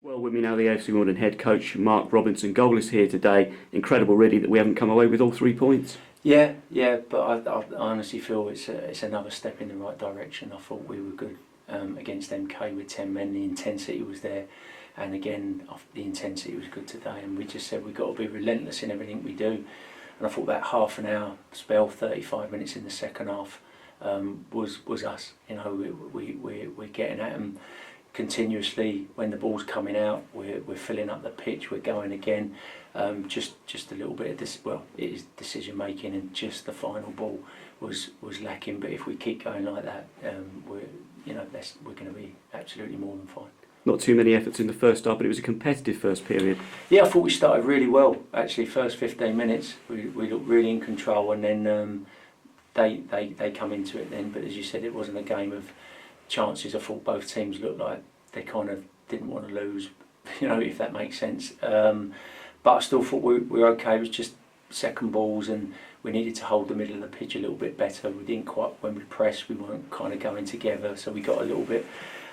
Well, with me now, the AFC Wimbledon head coach, Mark Robinson, goalless here today. Incredible, really, that we haven't come away with all 3 points. Yeah, but I honestly feel it's another step in the right direction. I thought we were good against MK with 10 men. The intensity was there, and again, the intensity was good today. And we just said we've got to be relentless in everything we do. And I thought that half an hour spell, 35 minutes in the second half, was us. You know, we're getting at them continuously. When the ball's coming out, we're filling up the pitch, we're going again. Just a little bit of this. Well, it is decision making, and just the final ball was lacking. But if we keep going like that, we're going to be absolutely more than fine. Not too many efforts in the first half, but it was a competitive first period. Yeah, I thought we started really well. Actually, first 15 minutes we looked really in control, and then they come into it then. But as you said, it wasn't a game of chances. I thought both teams looked like they kind of didn't want to lose, if that makes sense. But I still thought we were okay. It was just second balls, and we needed to hold the middle of the pitch a little bit better. We didn't quite, when we pressed, we weren't kind of going together, so we got a little bit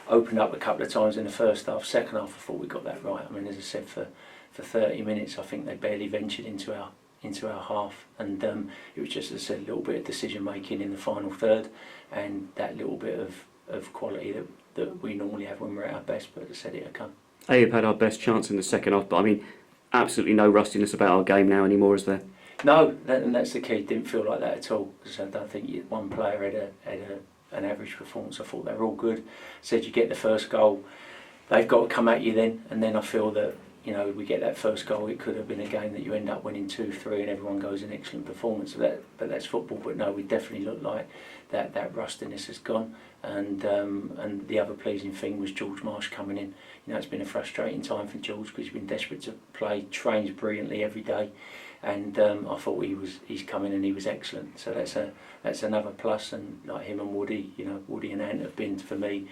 opened up a couple of times in the first half. Second half, I thought we got that right. I mean, as I said, for 30 minutes, I think they barely ventured into our half, and it was just, as I said, a little bit of decision making in the final third, and that little bit of quality that we normally have when we're at our best. But as I said, it'll come. You've had our best chance in the second half, but I mean, absolutely no rustiness about our game now anymore, is there? No, and that's the key. It didn't feel like that at all, because I don't think one player had an average performance. I thought they were all good. Said you get the first goal, they've got to come at you then, and then I feel that we get that first goal, it could have been a game that you end up winning 2-3 and everyone goes an excellent performance. But that's football. But no, we definitely look like that rustiness has gone. And the other pleasing thing was George Marsh coming in. It's been a frustrating time for George because he's been desperate to play, trains brilliantly every day, and I thought he's come in and he was excellent. So that's another plus. And like him and Woody, Woody and Ant have been, for me,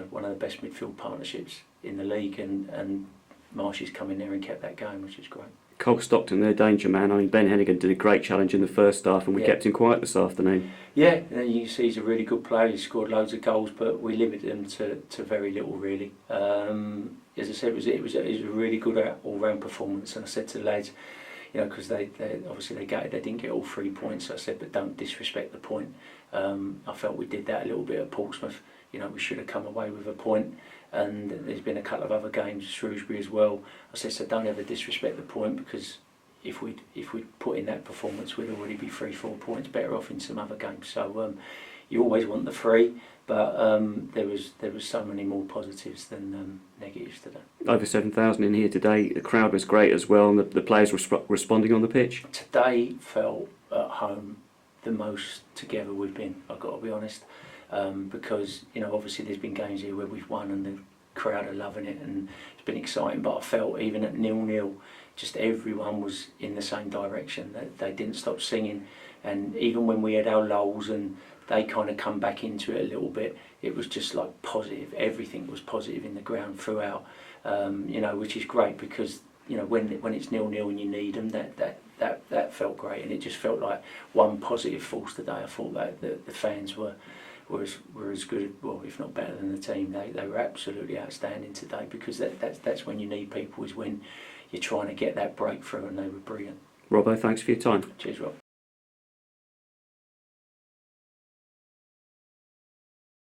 one of the best midfield partnerships in the league, and Marsh has come in there and kept that going, which is great. Cole Stockton, their danger man. I mean, Ben Hennigan did a great challenge in the first half, and we kept him quiet this afternoon. Yeah, you see he's a really good player. He scored loads of goals, but we limited him to very little, really. As I said, it was a really good all-round performance, and I said to the lads, because they obviously they didn't get all 3 points. So I said, but don't disrespect the point. I felt we did that a little bit at Portsmouth. We should have come away with a point. And there's been a couple of other games, Shrewsbury as well. I said, so don't ever disrespect the point, because if we'd put in that performance, we'd already be 3-4 points better off in some other games. So you always want the 3, but there was so many more positives than negatives today. Over 7,000 in here today. The crowd was great as well, and the players were responding on the pitch. Today felt at home the most together we've been, I've got to be honest. Because obviously there's been games here where we've won and the crowd are loving it and it's been exciting, but I felt even at 0-0 just everyone was in the same direction. They didn't stop singing, and even when we had our lulls and they kind of come back into it a little bit, it was just like positive. Everything was positive in the ground throughout, which is great, because when it's 0-0 and you need them, that felt great, and it just felt like one positive force today. I thought that the fans were as good, well, if not better than the team. They were absolutely outstanding today, because that's when you need people, is when you're trying to get that breakthrough, and they were brilliant. Robbo, thanks for your time. Cheers, Rob.